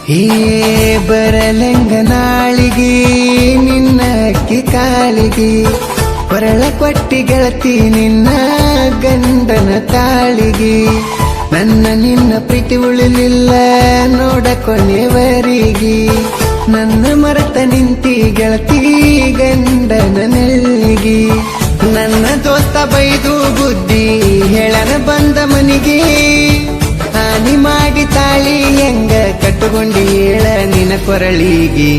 ಹೇ ಬರಲಂಗ ನಾಳಿಗೆ ನಿನ್ನ ಅಕ್ಕಿ ಕಾಳಿಗೆ ಕೊರಳ ಕೊಟ್ಟಿ ಗೆಳತಿ ನಿನ್ನ ಗಂಡನ ತಾಳಿಗೆ ನನ್ನ ನಿನ್ನ ಪ್ರೀತಿ ಉಳಿಲಿಲ್ಲ ನೋಡ ಕೊನೆವರಿಗೆ ನನ್ನ ಮರೆತ ನಿಂತಿ ಗೆಳತಿ ಗಂಡನ ನೆಲ್ಲಿಗೆ ನನ್ನ ದೋಸ್ತ ಬೈದು ಬುದ್ಧಿ ಹೇಳನ ಬಂದ ಮನಿಗೆ ಹಾನಿ ಮಾಡಿ ತಾಳಿ ಹೆಂಗ ಕಟ್ಟುಕೊಂಡಿ ಹೇಳ ನಿನ್ನ ಕೊರಳಿಗೆ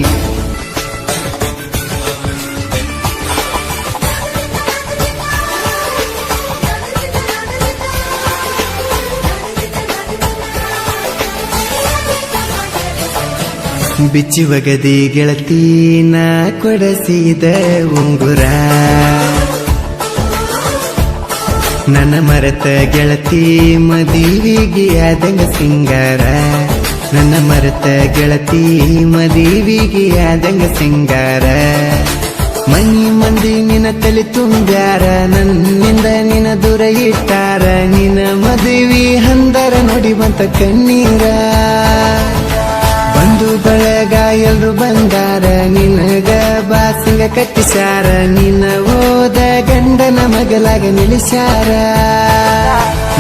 ಬಿಚ್ಚಿ ಒಗದಿ ಗೆಳತಿ ನಾ ಕೊಡಸಿದ ಉಂಗುರ ನನ್ನ ಮರೆತ ಗೆಳತಿ ಮದುವಿಗೆ ಆದಂಗ ಸಿಂಗಾರ ನನ್ನ ಮರೆತ ಗೆಳತಿ ಮದುವಿಗೆ ಆದಂಗ ಸಿಂಗಾರ ಮನಿ ಮಂದಿ ನಿನ್ನ ತಲೆ ತುಂಬ್ಯಾರ ನನ್ನಿಂದ ನಿನ್ನ ದೂರ ಇಟ್ಟಾರ ನಿನ್ನ ಮದುವೆ ಹಂದರ ನೋಡಿ ಬಂತ ಕಣ್ಣೀರ ಬಂದು ಬಳಗ ಎಲ್ರು ಬಂದಾರ ನಿನಗ ಬಾಸಿಂಗ ಕಟ್ಟಿಸಾರ ನಿನ್ನ ಓದ ಗಂಡನ ಮಗಲಾಗ ನಿಲ್ಲಿಸಾರ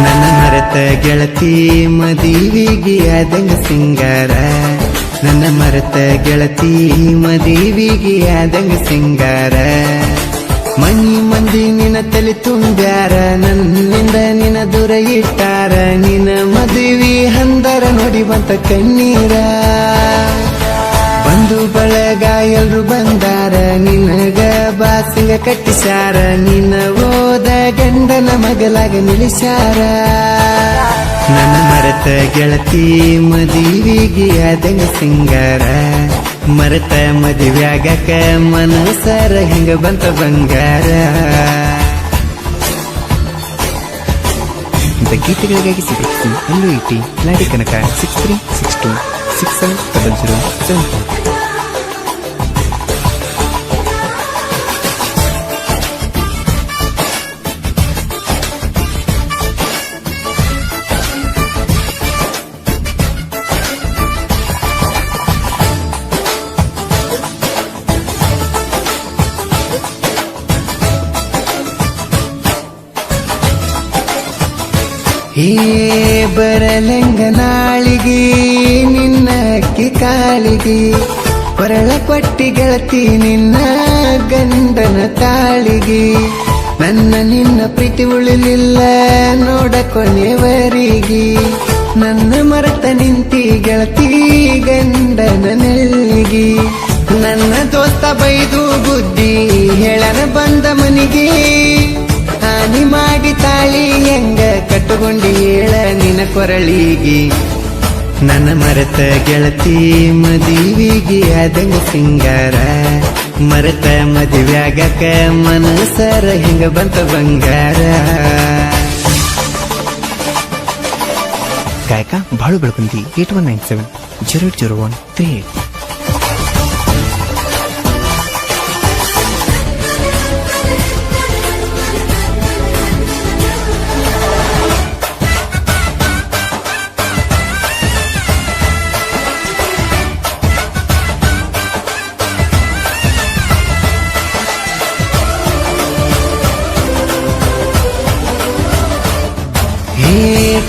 ನನ್ನ ಮರೆತ ಗೆಳತಿ ಮದುವಿಗೆ ಆದಂಗ ಸಿಂಗಾರ ನನ್ನ ಮರೆತ ಗೆಳತಿ ಮದುವಿಗೆ ಆದಂಗ ಸಿಂಗಾರ ಮನಿ ಮಂದಿ ನಿನ್ನ ತಲೆ ತುಂಬ್ಯಾರ ನನ್ನಿಂದ ನಿನ್ನ ದೂರ ಇಟ್ಟಾರ ನಿನ್ನ ಮದುವೆ ಹಂದರ ನೋಡಿ ಬಂತ ಕಣ್ಣೀರ ಬಂದು ಬಳಗ ಎಲ್ರು ಬಂದಾರ ನಿನಗ ಬಾಸಿಂಗ ಕಟ್ಟಿಸಾರ ನಿನ್ನ ಓದ ಗಂಡನ ಮಗಲಾಗ ನಿಲ್ಲಿಸಾರ ನನ್ನ ಮರೆತ ಗೆಳತಿ ಮದುವಿಗೆ ಆದಂಗ ಸಿಂಗಾರ ಮರೆತ ಮದುವ್ಯಾಗಕ ಮನಸರ ಹಿಂಗ ಬಂತ ಬಂಗಾರ. ಗೀತೆಗಳಿಗಾಗಿ ಸಿಗುತ್ತಿ ಅಲ್ಲೂ ಇಟ್ಟಿ ಲಾಡಿ ಕನಕ 6362670074. ಹೇ ಬರಲಂಗ ನಾಳಿಗೆ ನಿನ್ನ ಅಕ್ಕಿ ಕಾಳಿಗೆ ಕೊರಳ ಕೊಟ್ಟಿ ಗೆಳತಿ ನಿನ್ನ ಗಂಡನ ತಾಳಿಗೆ ನನ್ನ ನಿನ್ನ ಪ್ರೀತಿ ಉಳಿಲಿಲ್ಲ ನೋಡ ಕೊನೆವರಿಗೆ ನನ್ನ ಮರೆತ ನಿಂತಿ ಗೆಳತಿ ಗಂಡನ ನೆಲ್ಲಿಗೆ ನನ್ನ ದೋಸ್ತ ಬೈದು ಬುದ್ಧಿ ಹೇಳನ ಬಂದ ಮನಿಗೆ ಹಾನಿ ಮಾಡಿ ತಾಳಿ ಹೆಂಗ ಕಟ್ಟುಕೊಂಡಿ ಹೇಳ ನಿನ್ನ ಕೊರಳಿಗೆ ನನ್ನ ಮರೆತ ಗೆಳತಿ ಮದುವಿಗೆ ಆದಂಗ ಸಿಂಗಾರ ಮರೆತ ಮದುವ್ಯಾಗಕ ಮನಸರ ಹಿಂಗ ಬಂತ ಬಂಗಾರ. ಗಾಯಕ ಬಾಳು ಬೆಳಗುಂದಿ 8197080138.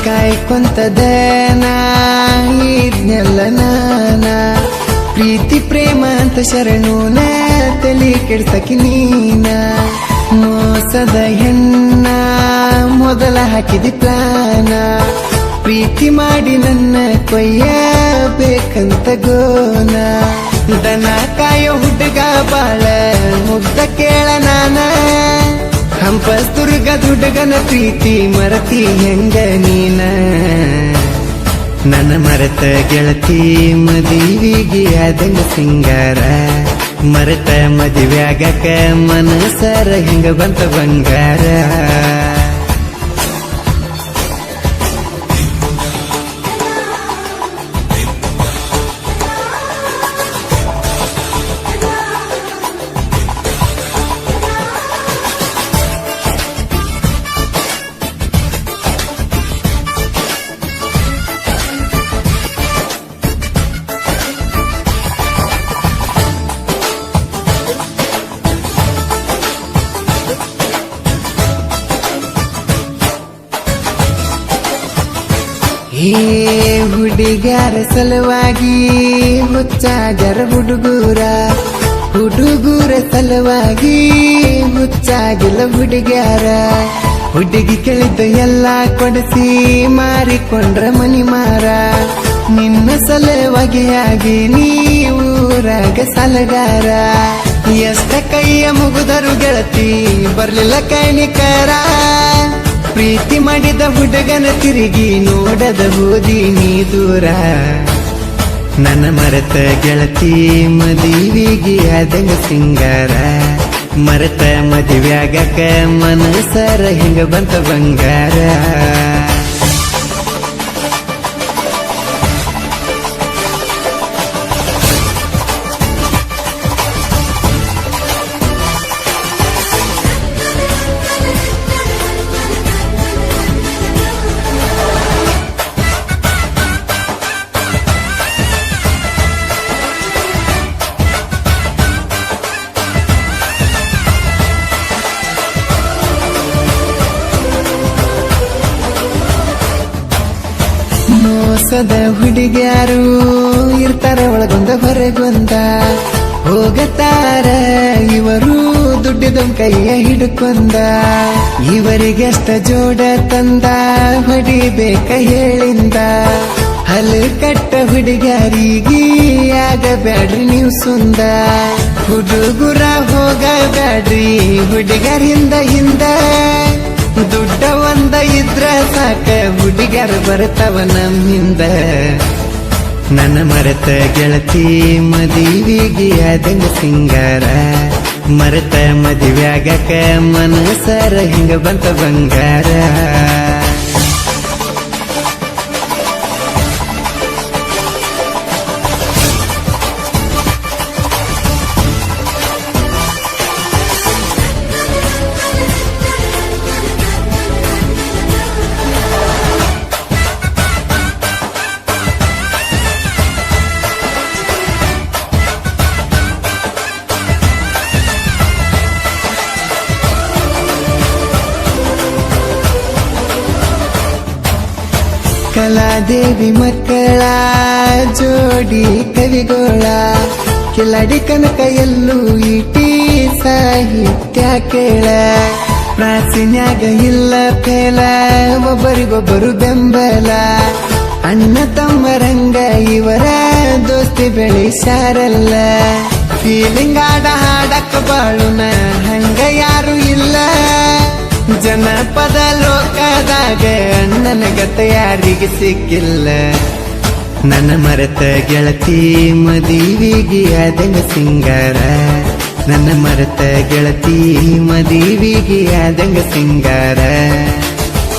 ಕಾಯ್ಕೊಂತದ ಇದ್ನೆಲ್ಲ ನಾನ ಪ್ರೀತಿ ಪ್ರೇಮ ಅಂತ ಶರಣೂನ ತಲೆ ಕೆಡ್ಸಕಿ ನೀನ ಮೋಸದ ಹೆಣ್ಣ ಮೊದಲ ಹಾಕಿದಿ ಪ್ಲಾನ ಪ್ರೀತಿ ಮಾಡಿ ನನ್ನ ಕೊಯ್ಯ ಬೇಕಂತ ಗೋನ ದನ ಕಾಯೋ ಹುಡುಗ ಬಾಳ ಮುಗ್ಧ ಕೇಳ ನಾನ ಹಂಪಸ್ತುರ್ಗ ದುಡ್ಗನ ಪ್ರೀತಿ ಮರತಿ ಹೆಂಗ ನೀನ ನನ್ನ ಮರೆತ ಗೆಳತಿ ಮದುವಿಗೆ ಆದಂಗ ಸಿಂಗಾರ ಮರೆತ ಮದುವ್ಯಾಗಕ ಮನಸರ ಹಿಂಗ ಬಂತ ಬಂಗಾರ. ಏ ಹುಡುಗ್ಯಾರ ಸಲುವಾಗಿ ಹುಚ್ಚಾಗ್ಯಾರ ಹುಡುಗೂರ ಸಲುವಾಗಿ ಹುಚ್ಚಾಗಿಲ್ಲ ಹುಡುಗ್ಯಾರ. ಹುಡುಗಿ ಕೇಳಿದ್ದ ಎಲ್ಲ ಕೊಡಿಸಿ ಮಾರಿಕೊಂಡ್ರ ಮನಿ ಮಾರ. ನಿನ್ನ ಸಲುವಾಗಿಯಾಗಿ ನೀರಾಗ ಸಲಗಾರ. ಎಷ್ಟ ಕೈಯ ಮುಗುದರು ಗೆಳತಿ ಬರ್ಲಿಲ್ಲ ಕೈನಿಕರ. ಪ್ರೀತಿ ಮಾಡಿದ ಹುಡುಗನ ತಿರುಗಿ ನೋಡದ ಹೋದಿ ನೀ ದೂರ. ನನ್ನ ಮರೆತ ಗೆಳತಿ ಮದುವಿಗೆ ಆದಂಗ ಸಿಂಗಾರ. ಮರೆತ ಮದುವ್ಯಾಗಕ ಮನಸರ ಹಿಂಗ ಬಂತ ಬಂಗಾರ. ಮೋಸದ ಹುಡುಗ್ಯಾರು ಇರ್ತಾರ ಒಳಗೊಂದ ಹೊರಗೊಂದ. ಹೋಗತಾರ ಇವರು ದುಡ್ಡಿದ ಕೈಯ ಹಿಡ್ಕೊಂಡ. ಇವರಿಗೆಷ್ಟ ಜೋಡ ತಂದ ಹೊಡಿಬೇಕ ಹೇಳಿಂದ. ಹಲ್ಲು ಕಟ್ಟ ಹುಡುಗ್ಯಾರಿಗೆ ಆಗಬ್ಯಾಡ್ರಿ ನೀವು ಸುಂದ. ಹುಡುಗುರ ಹೋಗಬ್ಯಾಡ್ರಿ ಹುಡುಗರ ಹಿಂದ. ದುಡ್ಡ ಒಂದ ಇದ್ರ ಸಾಕ ಹುಡುಗ್ಯಾರ ಬರ್ತಾವ ನಮ್ಮಿಂದ. ನನ್ನ ಮರೆತ ಗೆಳತಿ ಮದುವಿಗೆ ಆದಂಗ ಸಿಂಗಾರ. ಮರೆತ ಮದುವ್ಯಾಗಕ ಮನಸರ ಹಿಂಗ ಬಂತ ಬಂಗಾರ. ಕಲಾದೇವಿ ಮಕ್ಕಳ ಜೋಡಿ ಕವಿಗೋಳ. ಕಿಲಾಡಿ ಕನಕ ಎಲ್ಲೂ ಇಟಿ ಸಾಹಿತ್ಯ ಕೇಳ. ಪ್ರಾಸಿನ್ಯಾಗ ಇಲ್ಲ ಫೇಲ ಒಬ್ಬರಿಗೊಬ್ಬರು ಬೆಂಬಲ. ಅಣ್ಣ ತಮ್ಮರಂಗ ಇವರ ದೋಸ್ತಿ ಬೆಳೆಸಾರಲ್ಲ. ಫೀಲಿಂಗ್ ಆಡ ಹಾಡಕ್ಕ ಬಾಳುನ ಹಂಗ ಯಾರು ಇಲ್ಲ. ಜನಪದ ಲೋಕದಾಗ ಅಣ್ಣನ ಗತ ಯಾರಿಗೆ ಸಿಕ್ಕಿಲ್ಲ. ನನ್ನ ಮರೆತ ಗೆಳತಿ ಮದುವಿಗೆ ಆದಂಗ ಸಿಂಗಾರ. ನನ್ನ ಮರೆತ ಗೆಳತಿ ಮದುವಿಗೆ ಆದಂಗ ಸಿಂಗಾರ.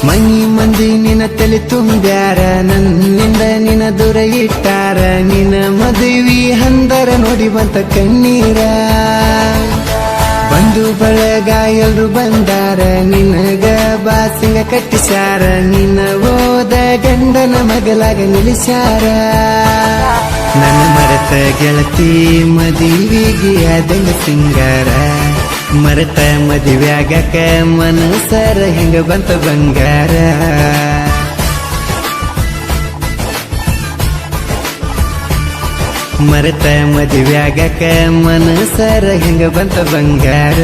ಮನಿ ಮಂದಿ ನಿನ್ನ ತಲೆ ತುಂಬ್ಯಾರ. ನನ್ನಿಂದ ನಿನ್ನ ದೂರ ಇಟ್ಟಾರ. ನಿನ್ನ ಮದುವಿ ಹಂದರ ನೋಡಿ ಬಂತ ಕಣ್ಣೀರ. ಬಂಧು ಬಳಗ ಎಲ್ರು ಬಂದಾರ. ನಿನಗ ಬಾಸಿಂಗ ಕಟ್ಟಿಸಾರ. ನಿನ್ನ ಓದ ಗಂಡನ ಮಗಲಾಗ ನಿಲ್ಲಿಸಾರ. ನನ್ನ ಮರೆತ ಗೆಳತಿ ಮದುವಿಗೆ ಆದಂಗ ಸಿಂಗಾರ. ಮರೆತ ಮದುವ್ಯಾಗಕ ಮನಸರ ಹಿಂಗ ಬಂತ ಬಂಗಾರ. ಮರೆತ ಮದುವ್ಯಾಗಕ ಮನಸರ ಹಿಂಗ ಬಂತ ಬಂಗಾರ.